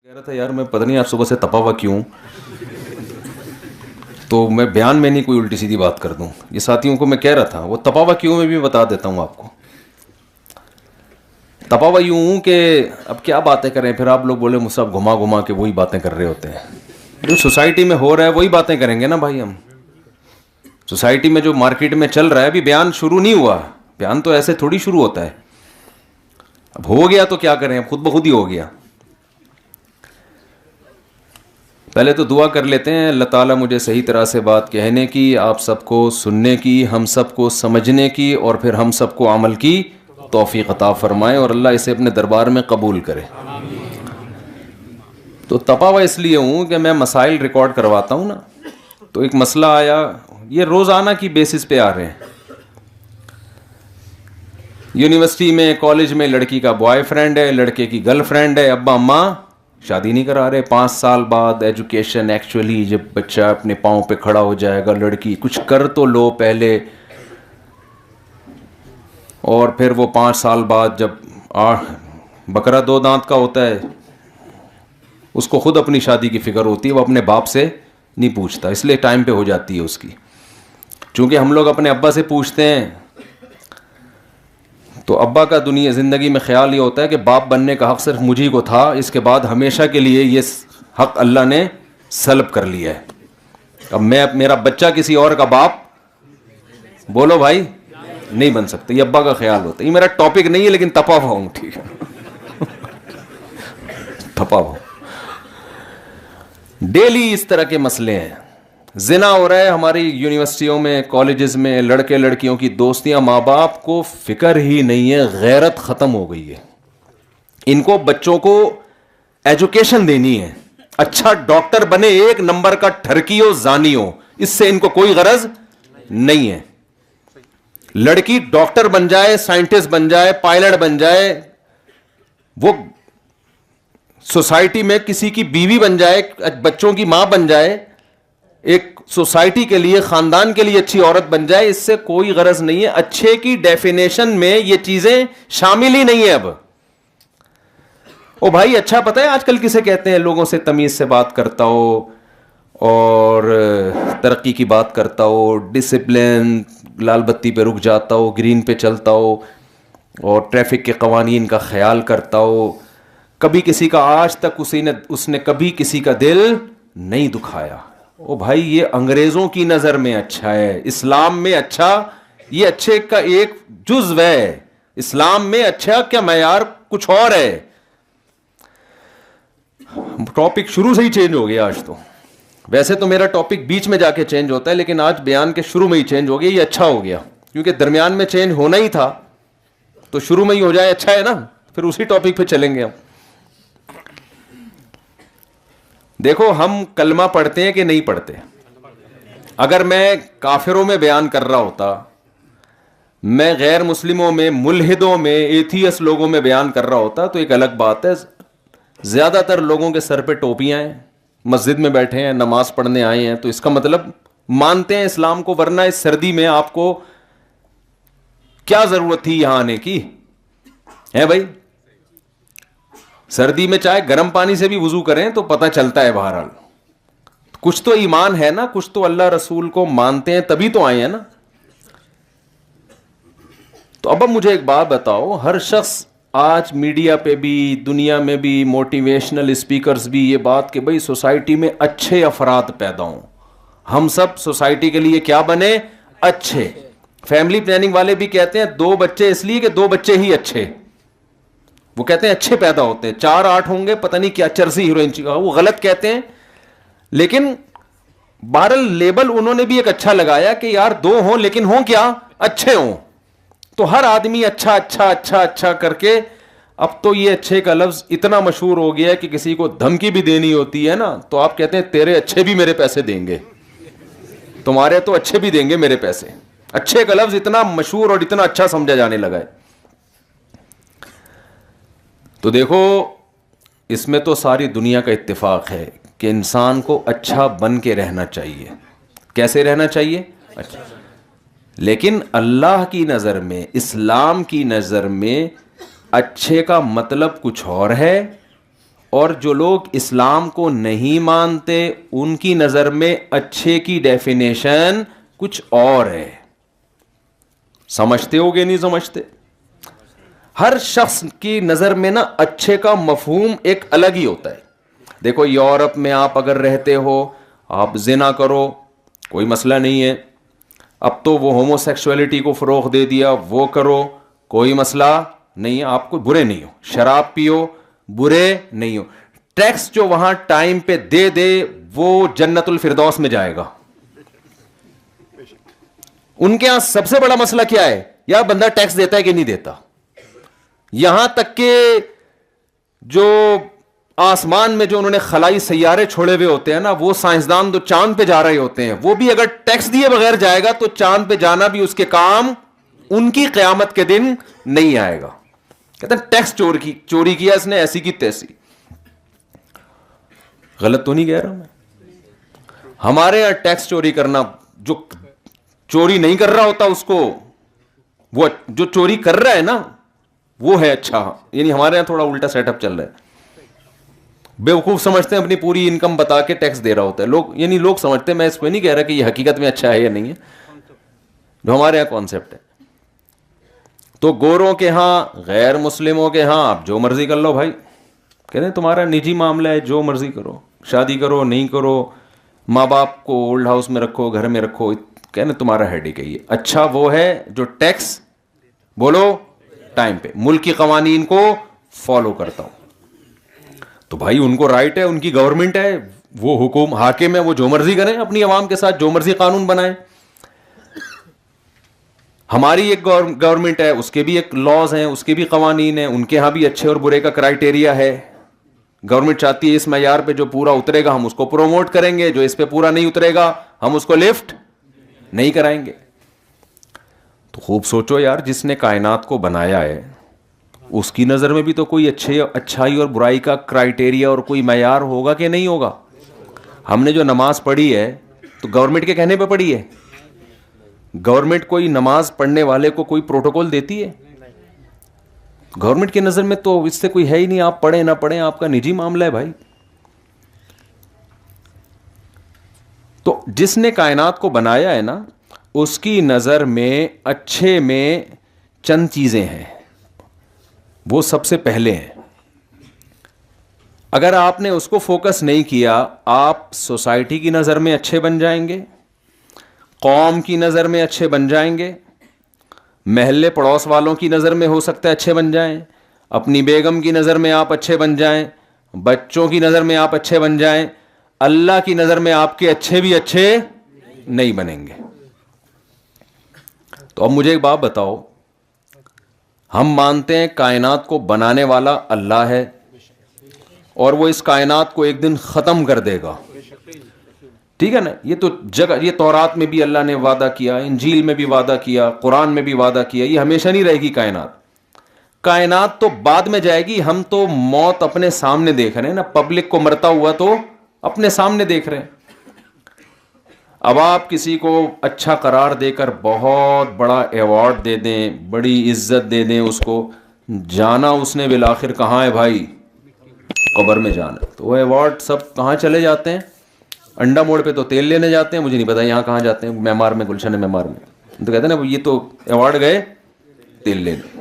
کہہ رہا تھا یار میں پتہ نہیں آج صبح سے تپا ہوا کیوں، تو میں بیان میں نہیں کوئی الٹی سیدھی بات کر دوں. یہ ساتھیوں کو میں کہہ رہا تھا وہ تپا ہوا کیوں میں بھی بتا دیتا ہوں آپ کو. تپا ہوا یوں ہوں کہ اب کیا باتیں کریں، پھر آپ لوگ بولے مجھ سے گھما گھما کے وہی باتیں کر رہے ہوتے ہیں. جو سوسائٹی میں ہو رہا ہے وہی باتیں کریں گے نا بھائی. ہم سوسائٹی میں جو مارکیٹ میں چل رہا ہے ابھی بیان شروع نہیں ہوا. بیان تو ایسے تھوڑی شروع ہوتا ہے. اب ہو گیا تو کیا کریں، اب خود بخود ہی ہو گیا. پہلے تو دعا کر لیتے ہیں اللہ تعالیٰ مجھے صحیح طرح سے بات کہنے کی، آپ سب کو سننے کی، ہم سب کو سمجھنے کی، اور پھر ہم سب کو عمل کی توفیق عطا فرمائے، اور اللہ اسے اپنے دربار میں قبول کرے. تو تپا ہوا اس لیے ہوں کہ میں مسائل ریکارڈ کرواتا ہوں نا، تو ایک مسئلہ آیا، یہ روزانہ کی بیسس پہ آ رہے ہیں. یونیورسٹی میں کالج میں لڑکی کا بوائے فرینڈ ہے، لڑکے کی گرل فرینڈ ہے، ابا اماں شادی نہیں کرا رہے. 5 سال بعد ایجوکیشن ایکچولی جب بچہ اپنے پاؤں پہ کھڑا ہو جائے گا، لڑکی کچھ کر تو لو پہلے، اور پھر وہ 5 سال بعد جب بکرا 2 دانت کا ہوتا ہے اس کو خود اپنی شادی کی فکر ہوتی ہے، وہ اپنے باپ سے نہیں پوچھتا، اس لیے ٹائم پہ ہو جاتی ہے اس کی. چونکہ ہم لوگ اپنے ابا سے پوچھتے ہیں تو ابا کا دنیا زندگی میں خیال یہ ہوتا ہے کہ باپ بننے کا حق صرف مجھی کو تھا، اس کے بعد ہمیشہ کے لیے یہ حق اللہ نے سلب کر لیا ہے. اب میرا بچہ کسی اور کا باپ بولو بھائی نہیں بن سکتا. یہ ابا کا خیال ہوتا ہے. یہ میرا ٹاپک نہیں ہے لیکن تپا ہوا ہوں. ٹھیک ہے تپا ہوا. ڈیلی اس طرح کے مسئلے ہیں. زنا ہو رہا ہے ہماری یونیورسٹیوں میں، کالجز میں، لڑکے لڑکیوں کی دوستیاں. ماں باپ کو فکر ہی نہیں ہے، غیرت ختم ہو گئی ہے. ان کو بچوں کو ایجوکیشن دینی ہے، اچھا ڈاکٹر بنے، 1 نمبر کا ٹھرکی ہو، زانی ہو، اس سے ان کو کوئی غرض نہیں ہے. لڑکی ڈاکٹر بن جائے، سائنٹسٹ بن جائے، پائلٹ بن جائے، وہ سوسائٹی میں کسی کی بیوی بن جائے، بچوں کی ماں بن جائے، ایک سوسائٹی کے لیے، خاندان کے لیے اچھی عورت بن جائے، اس سے کوئی غرض نہیں ہے. اچھے کی ڈیفینیشن میں یہ چیزیں شامل ہی نہیں ہے. اب او بھائی اچھا پتہ ہے آج کل کسے کہتے ہیں؟ لوگوں سے تمیز سے بات کرتا ہو اور ترقی کی بات کرتا ہو، ڈسپلن، لال بتی پہ رک جاتا ہو، گرین پہ چلتا ہو، اور ٹریفک کے قوانین کا خیال کرتا ہو. کبھی کسی کا آج تک اس نے کبھی کسی کا دل نہیں دکھایا. او بھائی یہ انگریزوں کی نظر میں اچھا ہے، اسلام میں اچھا یہ اچھے کا ایک جزو ہے. اسلام میں اچھا کیا معیار کچھ اور ہے. ٹاپک شروع سے ہی چینج ہو گیا آج. تو ویسے تو میرا ٹاپک بیچ میں جا کے چینج ہوتا ہے، لیکن آج بیان کے شروع میں ہی چینج ہو گیا. یہ اچھا ہو گیا کیونکہ درمیان میں چینج ہونا ہی تھا، تو شروع میں ہی ہو جائے اچھا ہے نا. پھر اسی ٹاپک پہ چلیں گے ہم. دیکھو ہم کلمہ پڑھتے ہیں کہ نہیں پڑھتے. اگر میں کافروں میں بیان کر رہا ہوتا، میں غیر مسلموں میں، ملحدوں میں، ایتھیس لوگوں میں بیان کر رہا ہوتا تو ایک الگ بات ہے. زیادہ تر لوگوں کے سر پہ ٹوپیاں ہیں، مسجد میں بیٹھے ہیں، نماز پڑھنے آئے ہیں، تو اس کا مطلب مانتے ہیں اسلام کو. ورنہ اس سردی میں آپ کو کیا ضرورت تھی یہاں آنے کی ہے بھائی؟ سردی میں چاہے گرم پانی سے بھی وضو کریں تو پتہ چلتا ہے. بہرحال کچھ تو ایمان ہے نا، کچھ تو اللہ رسول کو مانتے ہیں، تبھی تو آئے ہیں نا. تو اب مجھے ایک بات بتاؤ، ہر شخص آج میڈیا پہ بھی، دنیا میں بھی، موٹیویشنل اسپیکرز بھی یہ بات کہ بھئی سوسائٹی میں اچھے افراد پیدا ہوں. ہم سب سوسائٹی کے لیے کیا بنے؟ اچھے. فیملی پلاننگ والے بھی کہتے ہیں 2 بچے اس لیے کہ 2 بچے ہی اچھے. وہ کہتے ہیں اچھے پیدا ہوتے ہیں، 4-8 ہوں گے پتہ نہیں کیا چرسی ہیروئن، وہ غلط کہتے ہیں. لیکن بہرحال لیبل انہوں نے بھی ایک اچھا لگایا کہ یار 2 ہوں لیکن ہوں کیا؟ اچھے ہوں. تو ہر آدمی اچھا اچھا اچھا اچھا کر کے اب تو یہ اچھے کا لفظ اتنا مشہور ہو گیا ہے کہ کسی کو دھمکی بھی دینی ہوتی ہے نا تو آپ کہتے ہیں تیرے اچھے بھی میرے پیسے دیں گے، تمہارے تو اچھے بھی دیں گے میرے پیسے. اچھے کا لفظ اتنا مشہور اور اتنا اچھا سمجھا جانے لگا ہے. تو دیکھو اس میں تو ساری دنیا کا اتفاق ہے کہ انسان کو اچھا بن کے رہنا چاہیے. کیسے رہنا چاہیے؟ اچھا. لیکن اللہ کی نظر میں، اسلام کی نظر میں اچھے کا مطلب کچھ اور ہے اور جو لوگ اسلام کو نہیں مانتے ان کی نظر میں اچھے کی ڈیفینیشن کچھ اور ہے. سمجھتے ہو گے نہیں سمجھتے؟ ہر شخص کی نظر میں نا اچھے کا مفہوم ایک الگ ہی ہوتا ہے. دیکھو یورپ میں آپ اگر رہتے ہو, آپ زنا کرو کوئی مسئلہ نہیں ہے, اب تو وہ ہومو سیکسولیٹی کو فروغ دے دیا, وہ کرو کوئی مسئلہ نہیں ہے, آپ کو برے نہیں ہو. شراب پیو برے نہیں ہو. ٹیکس جو وہاں ٹائم پہ دے دے وہ جنت الفردوس میں جائے گا. ان کے ہاں سب سے بڑا مسئلہ کیا ہے, یا بندہ ٹیکس دیتا ہے کہ نہیں دیتا. یہاں تک کہ جو آسمان میں جو انہوں نے خلائی سیارے چھوڑے ہوئے ہوتے ہیں نا, وہ سائنسدان جو چاند پہ جا رہے ہوتے ہیں, وہ بھی اگر ٹیکس دیے بغیر جائے گا تو چاند پہ جانا بھی اس کے کام ان کی قیامت کے دن نہیں آئے گا. کہتے ہیں ٹیکس چوری کیا اس نے, ایسی کی تیسی. غلط تو نہیں کہہ رہا میں؟ ہمارے یہاں ٹیکس چوری کرنا, جو چوری نہیں کر رہا ہوتا اس کو, وہ جو چوری کر رہا ہے نا وہ ہے اچھا. یعنی ہمارے یہاں تھوڑا الٹا سیٹ اپ چل رہا ہے. بیوقوف سمجھتے ہیں اپنی پوری انکم بتا کے ٹیکس دے رہا ہوتا ہے لوگ. یعنی لوگ سمجھتے ہیں, میں اس پہ نہیں کہہ رہا کہ یہ حقیقت میں اچھا ہے یا نہیں ہے, جو ہمارے یہاں کانسیپٹ ہے. تو گوروں کے ہاں, غیر مسلموں کے ہاں آپ جو مرضی کر لو بھائی. کہتے ہیں تمہارا نجی معاملہ ہے, جو مرضی کرو, شادی کرو نہیں کرو, ماں باپ کو اولڈ ہاؤس میں رکھو, گھر میں رکھو, کہنے تمہارا ہیڈ ہی ہے. اچھا وہ ہے جو ٹیکس بولو ٹائم پہ, ملک کی قوانین کو فالو کرتا ہوں. تو بھائی ان کو رائٹ ہے, ان کی گورنمنٹ ہے, وہ حاکم ہے, وہ جو مرضی کریں, اپنی عوام کے ساتھ جو مرضی قانون بنائیں. ہماری ایک گورنمنٹ ہے, اس کے بھی ایک لاز ہیں, اس کے بھی قوانین ہیں, ان کے ہاں بھی اچھے اور برے کا کرائٹیریا ہے. گورنمنٹ چاہتی ہے اس معیار پہ جو پورا اترے گا ہم اس کو پروموٹ کریں گے, جو اس پہ پورا نہیں اترے گا ہم اس کو لفٹ نہیں کرائیں گے. تو خوب سوچو یار, جس نے کائنات کو بنایا ہے اس کی نظر میں بھی تو کوئی اچھائی اور برائی کا کرائٹیریا اور کوئی معیار ہوگا کہ نہیں ہوگا. ہم نے جو نماز پڑھی ہے تو گورنمنٹ کے کہنے پہ پڑھی ہے. گورنمنٹ کوئی نماز پڑھنے والے کو کوئی پروٹوکول دیتی ہے؟ گورنمنٹ کی نظر میں تو اس سے کوئی ہے ہی نہیں, آپ پڑھیں نہ پڑھیں آپ کا نجی معاملہ ہے بھائی. تو جس نے کائنات کو بنایا ہے نا, اس کی نظر میں اچھے میں چند چیزیں ہیں, وہ سب سے پہلے ہیں. اگر آپ نے اس کو فوکس نہیں کیا, آپ سوسائٹی کی نظر میں اچھے بن جائیں گے, قوم کی نظر میں اچھے بن جائیں گے, محلے پڑوس والوں کی نظر میں ہو سکتا ہے اچھے بن جائیں, اپنی بیگم کی نظر میں آپ اچھے بن جائیں, بچوں کی نظر میں آپ اچھے بن جائیں, اللہ کی نظر میں آپ کے اچھے بھی اچھے نہیں بنیں گے. تو اب مجھے ایک بات بتاؤ, ہم مانتے ہیں کائنات کو بنانے والا اللہ ہے اور وہ اس کائنات کو ایک دن ختم کر دے گا, ٹھیک ہے نا. یہ تو یہ تورات میں بھی اللہ نے وعدہ کیا, انجیل میں بھی وعدہ کیا, قرآن میں بھی وعدہ کیا, یہ ہمیشہ نہیں رہے گی کائنات. کائنات تو بعد میں جائے گی, ہم تو موت اپنے سامنے دیکھ رہے ہیں نا, پبلک کو مرتا ہوا تو اپنے سامنے دیکھ رہے ہیں. اب آپ کسی کو اچھا قرار دے کر بہت بڑا ایوارڈ دے دیں, بڑی عزت دے دیں اس کو, جانا اس نے بالآخر کہاں ہے بھائی؟ قبر میں جانا. تو وہ ایوارڈ سب کہاں چلے جاتے ہیں؟ انڈا موڑ پہ تو تیل لینے جاتے ہیں, مجھے نہیں پتا یہاں کہاں جاتے ہیں, معمار میں, گلشن معمار میں. تو کہتے ہیں نا یہ تو ایوارڈ گئے تیل لینے.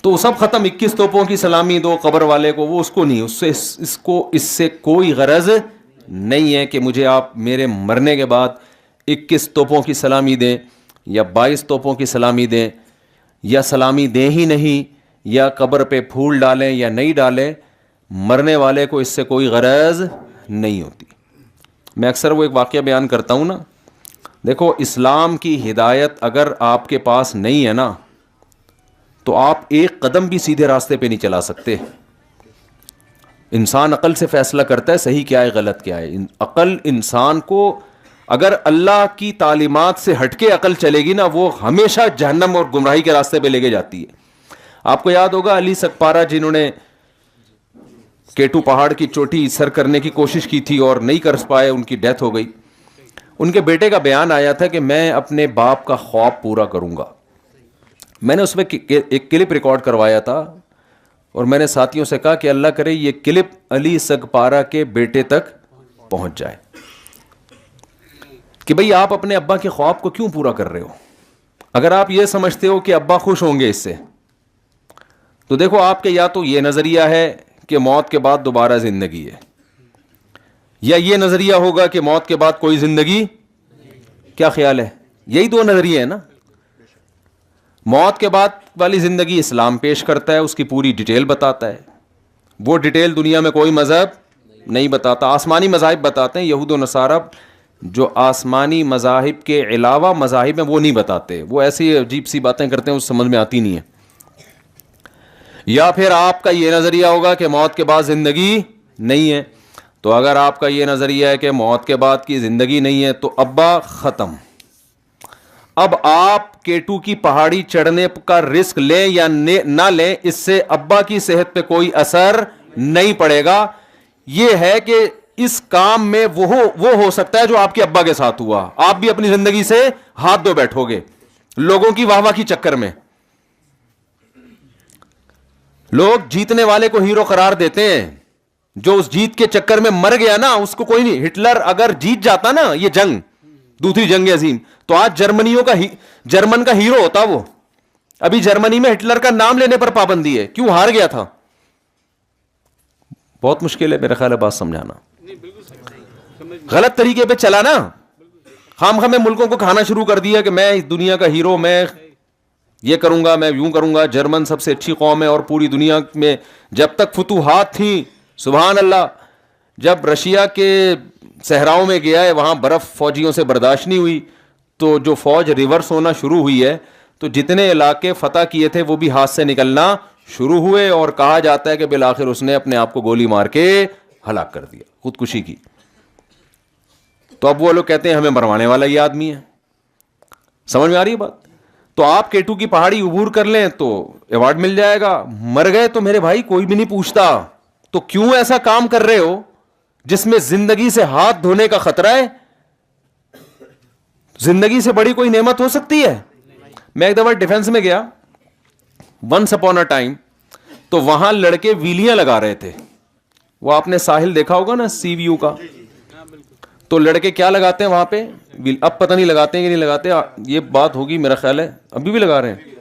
تو سب ختم, 21 توپوں کی سلامی دو قبر والے کو, وہ اس کو نہیں, اس سے کوئی غرض نہیں ہے کہ مجھے آپ میرے مرنے کے بعد 21 توپوں کی سلامی دیں یا 22 توپوں کی سلامی دیں, یا سلامی دیں ہی نہیں, یا قبر پہ پھول ڈالیں یا نہیں ڈالیں. مرنے والے کو اس سے کوئی غرض نہیں ہوتی. میں اکثر وہ ایک واقعہ بیان کرتا ہوں نا, دیکھو اسلام کی ہدایت اگر آپ کے پاس نہیں ہے نا تو آپ ایک قدم بھی سیدھے راستے پہ نہیں چلا سکتے. انسان عقل سے فیصلہ کرتا ہے صحیح کیا ہے غلط کیا ہے. عقل انسان کو اگر اللہ کی تعلیمات سے ہٹ کے عقل چلے گی نا, وہ ہمیشہ جہنم اور گمراہی کے راستے پہ لے کے جاتی ہے. آپ کو یاد ہوگا علی سکپارہ جنہوں نے کیٹو پہاڑ کی چوٹی سر کرنے کی کوشش کی تھی اور نہیں کر پائے, ان کی ڈیتھ ہو گئی. ان کے بیٹے کا بیان آیا تھا کہ میں اپنے باپ کا خواب پورا کروں گا. میں نے اس میں ایک کلپ ریکارڈ کروایا تھا, اور میں نے ساتھیوں سے کہا کہ اللہ کرے یہ کلپ علی سگپارا کے بیٹے تک پہنچ جائے کہ بھئی آپ اپنے ابا کے خواب کو کیوں پورا کر رہے ہو؟ اگر آپ یہ سمجھتے ہو کہ ابا خوش ہوں گے اس سے، تو دیکھو آپ کے یا تو یہ نظریہ ہے کہ موت کے بعد دوبارہ زندگی ہے، یا یہ نظریہ ہوگا کہ موت کے بعد کوئی زندگی. کیا خیال ہے؟ یہی دو نظریے ہیں نا. موت کے بعد والی زندگی اسلام پیش کرتا ہے، اس کی پوری ڈیٹیل بتاتا ہے. وہ ڈیٹیل دنیا میں کوئی مذہب نہیں بتاتا. آسمانی مذاہب بتاتے ہیں، یہود و نصارہ جو آسمانی مذاہب کے علاوہ مذاہب ہیں وہ نہیں بتاتے. وہ ایسی عجیب سی باتیں کرتے ہیں، اس سمجھ میں آتی نہیں ہے. یا پھر آپ کا یہ نظریہ ہوگا کہ موت کے بعد زندگی نہیں ہے. تو اگر آپ کا یہ نظریہ ہے کہ موت کے بعد کی زندگی نہیں ہے تو ابا ختم. اب آپ K2 کی پہاڑی چڑھنے کا رسک لیں یا نہ لیں، اس سے ابا کی صحت پہ کوئی اثر نہیں پڑے گا. یہ ہے کہ اس کام میں وہ ہو سکتا ہے جو آپ کے ابا کے ساتھ ہوا. آپ بھی اپنی زندگی سے ہاتھ دھو بیٹھو گے لوگوں کی واہ واہ کی چکر میں. لوگ جیتنے والے کو ہیرو قرار دیتے ہیں، جو اس جیت کے چکر میں مر گیا نا اس کو کوئی نہیں. ہٹلر اگر جیت جاتا نا یہ جنگ، دوسری جنگ عظیم، تو آج جرمن کا ہیرو ہوتا وہ. ابھی جرمنی میں ہٹلر کا نام لینے پر پابندی ہے. کیوں؟ ہار گیا تھا. بہت مشکل ہے میرا خیال ہے بات سمجھانا. غلط طریقے پہ چلا نا، خام خام ملکوں کو کھانا شروع کر دیا کہ میں اس دنیا کا ہیرو، میں یہ کروں گا، میں یوں کروں گا. جرمن سب سے اچھی قوم ہے اور پوری دنیا میں جب تک فتوحات تھیں، سبحان اللہ، جب رشیا کے صحراؤں میں گیا ہے وہاں برف فوجیوں سے برداشت نہیں ہوئی تو جو فوج ریورس ہونا شروع ہوئی ہے تو جتنے علاقے فتح کیے تھے وہ بھی ہاتھ سے نکلنا شروع ہوئے. اور کہا جاتا ہے کہ بالآخر اس نے اپنے آپ کو گولی مار کے ہلاک کر دیا، خودکشی کی. تو اب وہ لوگ کہتے ہیں ہمیں مروانے والا یہ آدمی ہے. سمجھ میں آ رہی ہے بات؟ تو آپ K2 کی پہاڑی عبور کر لیں تو ایوارڈ مل جائے گا. مر گئے تو میرے بھائی کوئی بھی نہیں پوچھتا. تو کیوں ایسا کام کر رہے ہو جس میں زندگی سے ہاتھ دھونے کا خطرہ ہے؟ زندگی سے بڑی کوئی نعمت ہو سکتی ہے؟ میں ایک دفعہ ڈیفنس میں گیا، ونس اپون اے ٹائم، تو وہاں لڑکے ویلیاں لگا رہے تھے. وہ آپ نے ساحل دیکھا ہوگا نا سی ویو کا، تو لڑکے کیا لگاتے ہیں وہاں پہ؟ اب پتہ نہیں لگاتے ہیں کہ نہیں لگاتے، یہ بات ہوگی میرا خیال ہے ابھی بھی لگا رہے ہیں.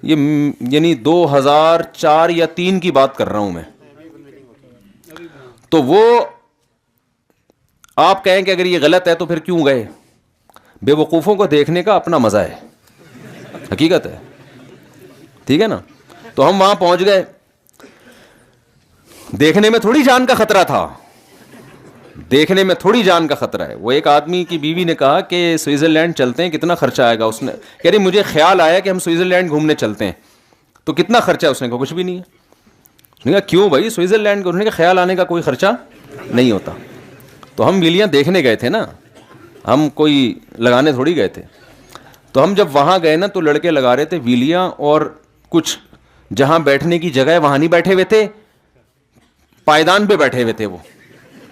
یہ یعنی 2004 یا 3 کی بات کر رہا ہوں میں. تو وہ آپ کہیں کہ اگر یہ غلط ہے تو پھر کیوں گئے؟ بے وقوفوں کو دیکھنے کا اپنا مزہ ہے، حقیقت ہے، ٹھیک ہے نا. تو ہم وہاں پہنچ گئے، دیکھنے میں تھوڑی جان کا خطرہ تھا، دیکھنے میں تھوڑی جان کا خطرہ ہے. وہ ایک آدمی کی بیوی نے کہا کہ سوئٹزرلینڈ چلتے ہیں، کتنا خرچہ آئے گا؟ اس نے کہہ رہی مجھے خیال آیا کہ ہم سوئٹزرلینڈ گھومنے چلتے ہیں، تو کتنا خرچہ ہے؟ اس نے کہا کچھ بھی نہیں ہے. اس نے کہا کیوں بھائی سوئٹزرلینڈ کو؟ انہوں نے کہا خیال آنے کا کوئی خرچہ نہیں ہوتا. تو ہم ویلیاں دیکھنے گئے تھے نا، ہم کوئی لگانے تھوڑی گئے تھے. تو ہم جب وہاں گئے نا تو لڑکے لگا رہے تھے ویلیاں، اور کچھ جہاں بیٹھنے کی جگہ ہے وہاں نہیں بیٹھے ہوئے تھے، پائیدان پہ بیٹھے ہوئے تھے. وہ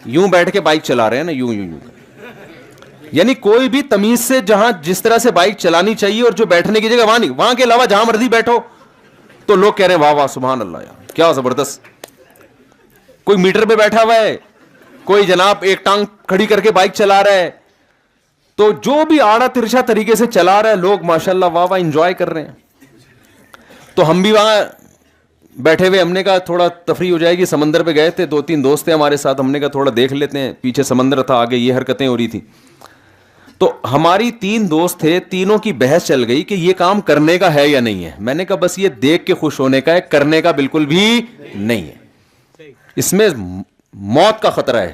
یوں بیٹھ کے بائک چلا رہے ہیں نا، یوں یوں یوں. یعنی کوئی بھی تمیز سے جہاں جس طرح سے بائک چلانی چاہیے اور جو بیٹھنے کی جگہ وہاں نہیں، وہاں کے علاوہ جہاں مرضی بیٹھو. تو لوگ کہہ رہے ہیں واہ واہ سبحان اللہ یار کیا زبردست. کوئی میٹر پہ بیٹھا ہوا ہے، کوئی جناب ایک ٹانگ کھڑی کر کے بائک چلا رہا ہے. تو جو بھی آڑا ترچھا طریقے سے چلا رہا ہے لوگ ماشاءاللہ واہ واہ انجوائے کر رہے ہیں. تو ہم بھی وہاں بیٹھے ہوئے، ہم نے کہا تھوڑا تفریح ہو جائے گی. سمندر پہ گئے تھے، 2-3 دوست تھے ہمارے ساتھ، ہم نے کہا تھوڑا دیکھ لیتے ہیں. پیچھے سمندر تھا، آگے یہ حرکتیں ہو رہی تھی. تو ہماری 3 دوست تھے، تینوں کی بحث چل گئی کہ یہ کام کرنے کا ہے یا نہیں ہے. میں نے کہا بس یہ دیکھ کے خوش ہونے کا ہے، کرنے کا بالکل بھی نہیں ہے. اس میں موت کا خطرہ ہے.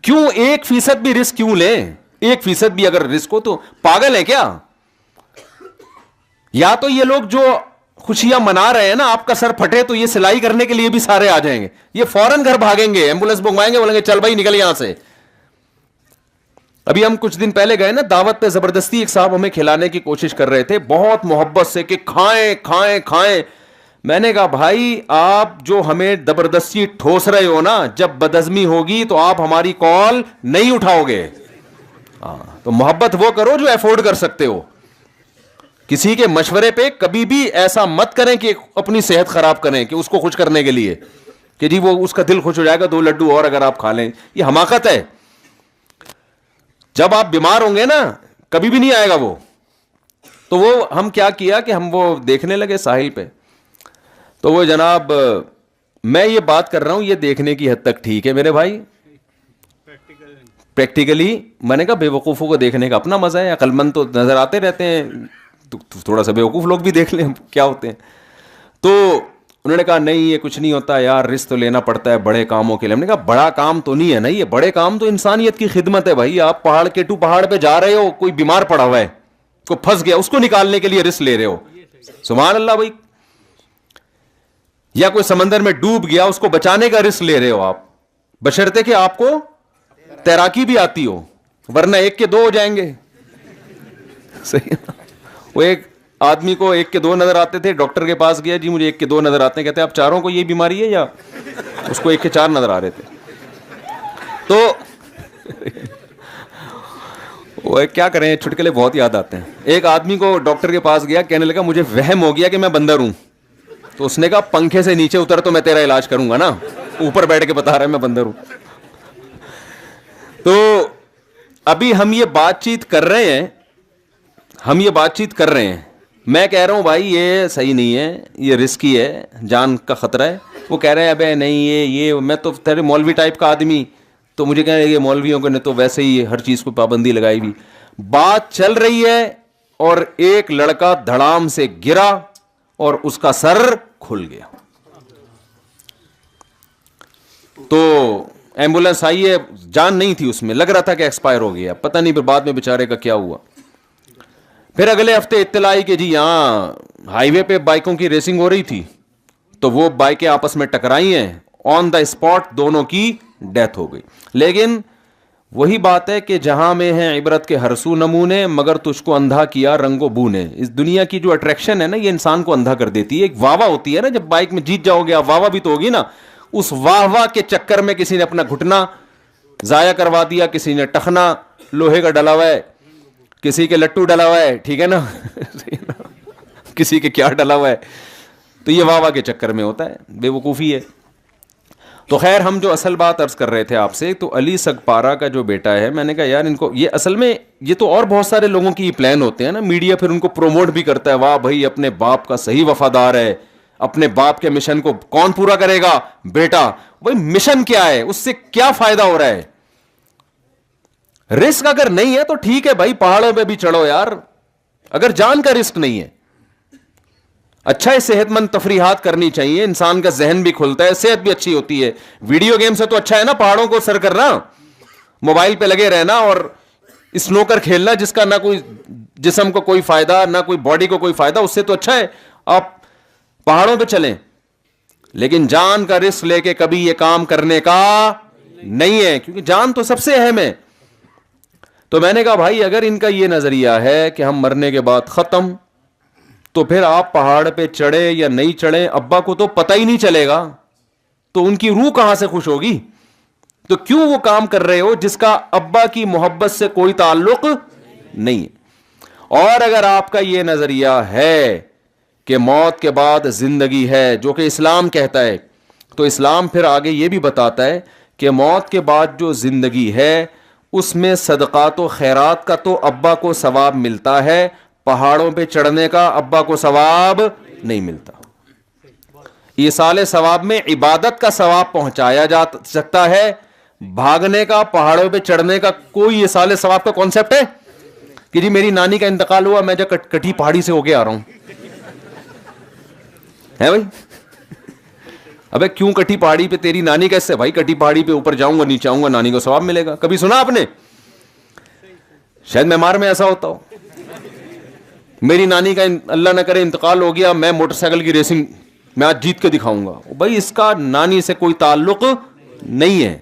کیوں 1% بھی رسک کیوں لیں؟ 1% بھی اگر رسک ہو تو پاگل ہے کیا؟ یا تو یہ لوگ جو خوشیاں منا رہے ہیں نا، آپ کا سر پھٹے تو یہ سلائی کرنے کے لیے بھی سارے آ جائیں گے، یہ فوراً گھر بھاگیں گے، ایمبولینس بنوائیں گے، بولیں گے چل بھائی نکل یہاں سے. ابھی ہم کچھ دن پہلے گئے نا دعوت پہ، زبردستی ایک صاحب ہمیں کھلانے کی کوشش کر رہے تھے بہت محبت سے کہ کھائیں کھائیں کھائیں. میں نے کہا بھائی آپ جو ہمیں زبردستی ٹھوس رہے ہو نا، جب بدہضمی ہوگی تو آپ ہماری کال نہیں اٹھاؤ گے. تو محبت وہ کرو جو افورڈ کر سکتے ہو. کسی کے مشورے پہ کبھی بھی ایسا مت کریں کہ اپنی صحت خراب کریں کہ اس کو خوش کرنے کے لیے کہ جی وہ اس کا دل خوش ہو جائے گا 2 لڈو اور اگر آپ کھا لیں. یہ حماقت ہے. جب آپ بیمار ہوں گے نا کبھی بھی نہیں آئے گا وہ. تو وہ ہم کیا کیا کہ ہم وہ دیکھنے لگے ساحل پہ. تو وہ جناب میں یہ بات کر رہا ہوں یہ دیکھنے کی حد تک ٹھیک ہے میرے بھائی, پریکٹیکلی میں نے کہا بے وقوفوں کو دیکھنے کا اپنا مزہ ہے, عقل مند تو نظر آتے رہتے ہیں, تو تھوڑا سا بے وقوف لوگ بھی دیکھ لیں کیا ہوتے ہیں. تو انہوں نے کہا نہیں یہ کچھ نہیں ہوتا یار, رسک تو لینا پڑتا ہے بڑے کاموں کے لیے. ہم نے کہا بڑا کام تو نہیں ہے نا یہ, بڑے کام تو انسانیت کی خدمت ہے بھائی. آپ پہاڑ کیٹو پہاڑ پہ جا رہے ہو, کوئی بیمار پڑا ہوا ہے, کوئی پھنس گیا, اس کو نکالنے کے لیے رسک لے رہے ہو, سبحان اللہ بھائی. یا کوئی سمندر میں ڈوب گیا اس کو بچانے کا رسک لے رہے ہو آپ, بشرطے کہ آپ کو تیراکی بھی آتی ہو, ورنہ 1 کے 2 ہو جائیں گے. صحیح. وہ ایک آدمی کو 1 کے 2 نظر آتے تھے, ڈاکٹر کے پاس گیا, جی مجھے 1 کے 2 نظر آتے ہیں. کہتے ہیں آپ چاروں کو یہ بیماری ہے, یا اس کو 1 کے 4 نظر آ رہے تھے. تو وہ کیا کریں, چٹکلے بہت یاد آتے ہیں. ایک آدمی کو ڈاکٹر کے پاس گیا, کہنے لگا مجھے وہم ہو گیا کہ میں بندر ہوں. تو اس نے کہا پنکھے سے نیچے اتر تو میں تیرا علاج کروں گا نا, اوپر بیٹھ کے بتا رہا ہے میں بندر ہوں. تو ابھی ہم یہ بات چیت کر رہے ہیں, میں کہہ رہا ہوں بھائی یہ صحیح نہیں ہے, یہ رسکی ہے, جان کا خطرہ ہے. وہ کہہ رہے ہیں ابے نہیں یہ میں تو تیرے مولوی ٹائپ کا آدمی, تو مجھے کہہ رہے ہیں یہ مولویوں کو نے تو ویسے ہی ہر چیز کو پابندی لگائی ہوئی. بات چل رہی ہے اور ایک لڑکا دھڑام سے گرا اور اس کا سر کھل گیا. تو ایمبولینس آئی ہے, جان نہیں تھی اس میں, لگ رہا تھا کہ ایکسپائر ہو گیا, پتہ نہیں پھر بعد میں بیچارے کا کیا ہوا. پھر اگلے ہفتے اطلاع آئی کہ جی یہاں ہائی وے پہ بائکوں کی ریسنگ ہو رہی تھی, تو وہ بائکیں آپس میں ٹکرائی ہیں, آن دا اسپاٹ دونوں کی ڈیتھ ہو گئی. لیکن وہی بات ہے کہ جہاں میں ہیں عبرت کے ہر سو نمونے, مگر تجھ کو اندھا کیا رنگ و بو نے. اس دنیا کی جو اٹریکشن ہے نا یہ انسان کو اندھا کر دیتی ہے. ایک واہ واہ ہوتی ہے نا, جب بائک میں جیت جاؤ گے واہ واہ بھی تو ہوگی نا. اس واہ واہ کے چکر میں کسی نے اپنا گھٹنا ضائع کروا دیا, کسی نے ٹخنا لوہے کا ڈلا ہوا ہے, کسی کے لٹو ڈلا ہوا ہے, ٹھیک ہے نا, کسی کے کیا ڈلا ہوا ہے. تو یہ واہ واہ کے چکر میں ہوتا ہے, بے وقوفی ہے. تو خیر ہم جو اصل بات عرض کر رہے تھے آپ سے, تو علی سگپارا کا جو بیٹا ہے, میں نے کہا یار ان کو یہ اصل میں یہ تو اور بہت سارے لوگوں کی پلان ہوتے ہیں نا, میڈیا پھر ان کو پروموٹ بھی کرتا ہے, واہ بھائی اپنے باپ کا صحیح وفادار ہے, اپنے باپ کے مشن کو کون پورا کرے گا, بیٹا. بھائی مشن کیا ہے, اس سے کیا فائدہ ہو رہا ہے. رسک اگر نہیں ہے تو ٹھیک ہے بھائی, پہاڑوں پہ بھی چڑھو یار, اگر جان کا رسک نہیں ہے. اچھا ہے, صحت مند تفریحات کرنی چاہیے, انسان کا ذہن بھی کھلتا ہے, صحت بھی اچھی ہوتی ہے. ویڈیو گیم سے تو اچھا ہے نا پہاڑوں کو سر کرنا, موبائل پہ لگے رہنا اور اسنوکر کھیلنا جس کا نہ کوئی جسم کو کوئی فائدہ نہ کوئی باڈی کو کوئی فائدہ, اس سے تو اچھا ہے آپ پہاڑوں پہ چلیں. لیکن جان کا رسک لے کے کبھی یہ کام کرنے کا نہیں ہے, کیونکہ جان تو سب سے اہم ہے. تو میں نے کہا بھائی اگر ان کا یہ نظریہ ہے کہ ہم مرنے کے بعد ختم, تو پھر آپ پہاڑ پہ چڑھے یا نہیں چڑھے ابا کو تو پتہ ہی نہیں چلے گا, تو ان کی روح کہاں سے خوش ہوگی. تو کیوں وہ کام کر رہے ہو جس کا ابا کی محبت سے کوئی تعلق نہیں ہے. اور اگر آپ کا یہ نظریہ ہے کہ موت کے بعد زندگی ہے, جو کہ اسلام کہتا ہے, تو اسلام پھر آگے یہ بھی بتاتا ہے کہ موت کے بعد جو زندگی ہے اس میں صدقات و خیرات کا تو ابا کو ثواب ملتا ہے, پہاڑوں پہ چڑھنے کا ابا کو ثواب نہیں ملتا. ایصال ثواب میں عبادت کا ثواب پہنچایا جا سکتا ہے, بھاگنے کا پہاڑوں پہ چڑھنے کا کوئی ایصال ثواب کا کانسیپٹ ہے کہ جی میری نانی کا انتقال ہوا میں جو کٹھی پہاڑی سے ہو کے آ رہا ہوں ہے بھائی. ابے کیوں کٹھی پہاڑی پہ, تیری نانی کیسے بھائی, کٹھی پہاڑی پہ اوپر جاؤں گا نیچے آؤں گا نانی کو ثواب ملے گا. کبھی سنا آپ نے؟ شاید میمار میں ایسا ہوتا ہو, میری نانی کا اللہ نہ کرے انتقال ہو گیا, میں موٹر سائیکل کی ریسنگ میں آج جیت کے دکھاؤں گا. بھائی اس کا نانی سے کوئی تعلق نہیں ہے.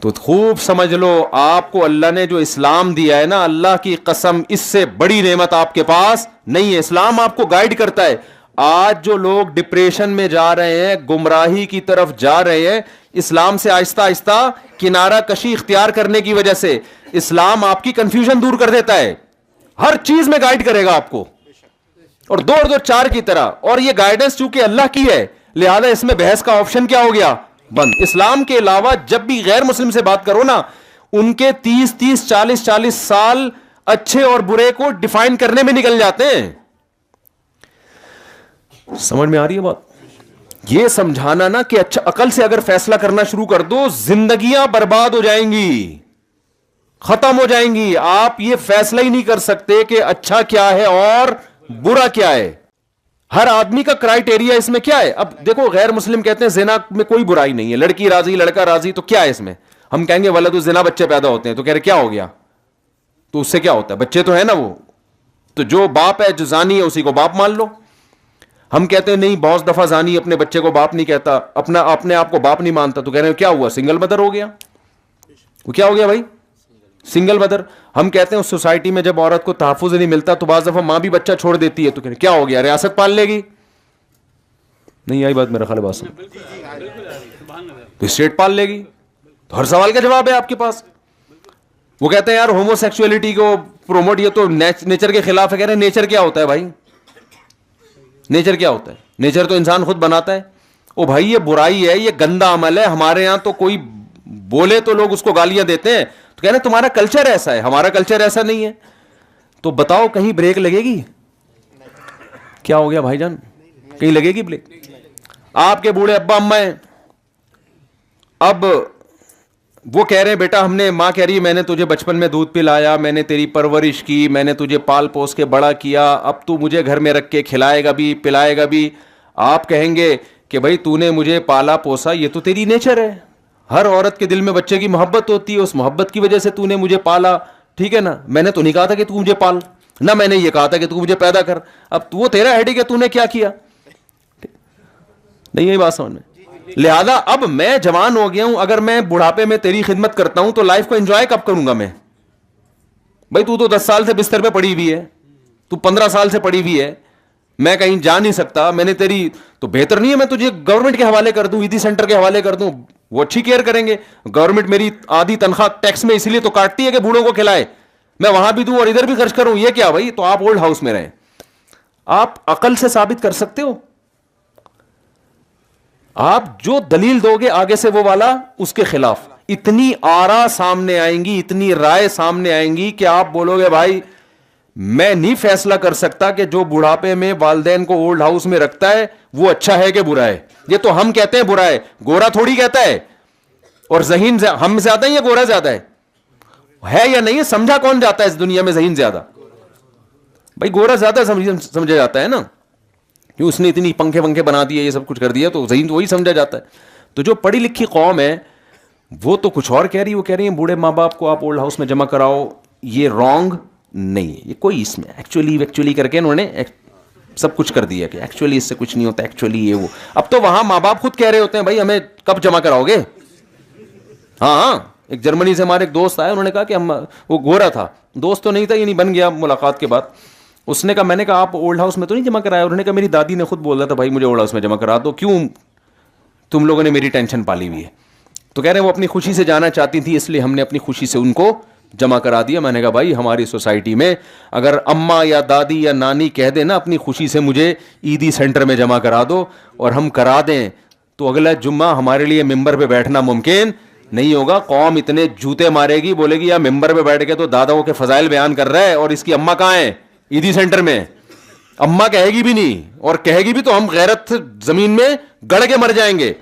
تو خوب سمجھ لو, آپ کو اللہ نے جو اسلام دیا ہے نا, اللہ کی قسم اس سے بڑی نعمت آپ کے پاس نہیں ہے. اسلام آپ کو گائیڈ کرتا ہے. آج جو لوگ ڈپریشن میں جا رہے ہیں, گمراہی کی طرف جا رہے ہیں, اسلام سے آہستہ آہستہ کنارہ کشی اختیار کرنے کی وجہ سے. اسلام آپ کی کنفیوژن دور کر دیتا ہے, ہر چیز میں گائیڈ کرے گا آپ کو, اور 2 اور 2 4 کی طرح. اور یہ گائیڈنس چونکہ اللہ کی ہے, لہذا اس میں بحث کا آپشن کیا ہو گیا, بند. اسلام کے علاوہ جب بھی غیر مسلم سے بات کرو نا, ان کے 30 40 سال اچھے اور برے کو ڈیفائن کرنے میں نکل جاتے ہیں. سمجھ میں آ رہی ہے بات؟ یہ سمجھانا نا کہ اچھا عقل سے اگر فیصلہ کرنا شروع کر دو, زندگیاں برباد ہو جائیں گی, ختم ہو جائیں گی. آپ یہ فیصلہ ہی نہیں کر سکتے کہ اچھا کیا ہے اور برا کیا ہے. ہر آدمی کا کرائیٹیریا اس میں کیا ہے. اب دیکھو, غیر مسلم کہتے ہیں زنا میں کوئی برائی نہیں ہے, لڑکی راضی لڑکا راضی, تو کیا ہے اس میں؟ ہم کہیں گے ولد الزنا, بچے پیدا ہوتے ہیں, تو کہہ رہے کیا ہو گیا, تو اس سے کیا ہوتا ہے, بچے تو ہے نا وہ, تو جو باپ ہے جو زانی ہے اسی کو باپ مان لو. ہم کہتے ہیں نہیں, بہت دفعہ زانی اپنے بچے کو باپ نہیں کہتا, اپنے آپ کو باپ نہیں مانتا, تو کہہ رہے ہیں کیا ہوا, سنگل مدر ہو گیا. وہ کیا ہو گیا بھائی, سنگل مدر. ہم کہتے ہیں اس سوسائٹی میں جب عورت کو تحفظ نہیں ملتا تو بعض دفعہ ماں بھی بچہ چھوڑ دیتی ہے, تو کیا ہو گیا, ریاست پال لے گی. نہیں آئی بات میرا خیال ہے, بات تو اسٹیٹ پال لے گی. تو ہر سوال کا جواب ہے آپ کے پاس. وہ کہتے ہیں یار ہومو سیکسولیٹی کو پروموٹ, یہ تو نیچر کے خلاف ہے. کہہ رہے ہیں نیچر کیا ہوتا ہے بھائی, نیچر کیا ہوتا ہے, نیچر تو انسان خود بناتا ہے. او بھائی یہ برائی ہے, یہ گندا عمل ہے. ہمارے ہاں تو کوئی بولے تو لوگ اس کو گالیاں دیتے ہیں, تو کہہ رہے ہیں تمہارا کلچر ایسا ہے, ہمارا کلچر ایسا نہیں ہے. تو بتاؤ کہیں بریک لگے گی؟ کیا ہو گیا بھائی جان, کہیں لگے گی بریک؟ آپ کے بوڑھے ابا اما ہیں, اب وہ کہہ رہے ہیں بیٹا ہم نے, ماں کہہ رہی ہے میں نے تجھے بچپن میں دودھ پلایا, میں نے تیری پرورش کی, میں نے تجھے پال پوس کے بڑا کیا, اب تو مجھے گھر میں رکھ کے کھلائے گا بھی پلائے گا بھی. آپ کہیں گے کہ بھائی تو نے مجھے پالا پوسا, یہ تو تیری نیچر ہے. ہر عورت کے دل میں بچے کی محبت ہوتی ہے, اس محبت کی وجہ سے تو نے مجھے پالا, ٹھیک ہے نا. میں نے تو نہیں کہا تھا کہ تو مجھے پال, نہ میں نے یہ کہا تھا کہ تو مجھے پیدا کر. اب وہ تیرا ہیڈک ہے, تو نے کیا کیا. نہیں یہی بات سمجھ میں. لہذا اب میں جوان ہو گیا ہوں, اگر میں بڑھاپے میں تیری خدمت کرتا ہوں تو لائف کو انجوائے کب کروں گا میں؟ بھائی تو 10 سال سے بستر پہ پڑی ہوئی ہے, تو 15 سال سے پڑی ہوئی ہے, میں کہیں جا نہیں سکتا, میں نے تیری, تو بہتر نہیں ہے میں تجھے گورنمنٹ کے حوالے کر دوں, ایدی سینٹر کے حوالے کر دوں, وہ اچھی کیئر کریں گے. گورنمنٹ میری آدھی تنخواہ ٹیکس میں اس لیے تو کاٹتی ہے کہ بوڑھوں کو کھلائے, میں وہاں بھی دوں اور ادھر بھی خرچ کروں. یہ کیا بھائی, تو آپ اولڈ ہاؤس میں رہیں. آپ عقل سے ثابت کر سکتے ہو, آپ جو دلیل دو گے آگے سے وہ والا اس کے خلاف. اتنی آرا سامنے آئیں گی, اتنی رائے سامنے آئیں گی کہ آپ بولو گے بھائی میں نہیں فیصلہ کر سکتا کہ جو بڑھاپے میں والدین کو اولڈ ہاؤس میں رکھتا ہے وہ اچھا ہے کہ برا ہے. یہ تو ہم کہتے ہیں برا ہے, گورا تھوڑی کہتا ہے. اور ذہین ہم زیادہ ہیں یا گورا زیادہ ہے یا نہیں, سمجھا کون جاتا ہے اس دنیا میں ذہین زیادہ؟ بھائی گورا زیادہ سمجھا جاتا ہے نا, کہ اس نے اتنی پنکھے ونکھے بنا دیے, یہ سب کچھ کر دیا, تو ذہین تو وہی سمجھا جاتا ہے. تو جو پڑھی لکھی قوم ہے وہ تو کچھ اور کہہ رہی ہے, وہ کہہ رہی ہیں بوڑھے ماں باپ کو آپ اولڈ ہاؤس میں جمع کراؤ. یہ رانگ نہیں ہے, یہ کوئی اس میں ایکچولی کر کے انہوں نے سب کچھ کر دیا کہ ایکچولی اس سے کچھ نہیں ہوتا, ایکچولی یہ وہ. اب تو وہاں ماں باپ خود کہہ رہے ہوتے ہیں بھائی ہمیں کب جمع کراؤ گے. ہاں ایک جرمنی سے ہمارے ایک دوست آئے, انہوں نے کہا کہ ہم, وہ گورا تھا, دوست تو نہیں تھا, یہ نہیں بن گیا ملاقات کے بعد. اس نے کہا, میں نے کہا آپ اولڈ ہاؤس میں تو نہیں جمع کرایا؟ انہوں نے کہا میری دادی نے خود بولا تھا بھائی مجھے اولڈ ہاؤس میں جمع کرا دو, کیوں تم لوگوں نے میری ٹینشن پالی ہوئی ہے. تو کہہ رہے ہیں وہ اپنی خوشی سے جانا چاہتی تھی, اس لیے ہم نے اپنی خوشی سے ان کو جمع کرا دیا. میں نے کہا بھائی ہماری سوسائٹی میں اگر اماں یا دادی یا نانی کہہ دے نا اپنی خوشی سے مجھے عیدی سینٹر میں جمع کرا دو, اور ہم کرا دیں, تو اگلا جمعہ ہمارے لیے ممبر پہ بیٹھنا ممکن نہیں ہوگا. قوم اتنے جوتے مارے گی, بولے گی یا ممبر پہ بیٹھ کے تو داداؤں کے فضائل بیان کر رہا ہے, اور اس کی اماں کہاں ہے عیدی سینٹر میں. اماں کہے گی بھی نہیں, اور کہے گی بھی تو ہم غیرت زمین میں گڑ کے مر جائیں گے.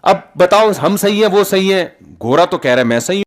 اب بتاؤ ہم صحیح ہیں وہ صحیح ہیں؟ گورا تو کہہ رہا ہے میں صحیح ہوں.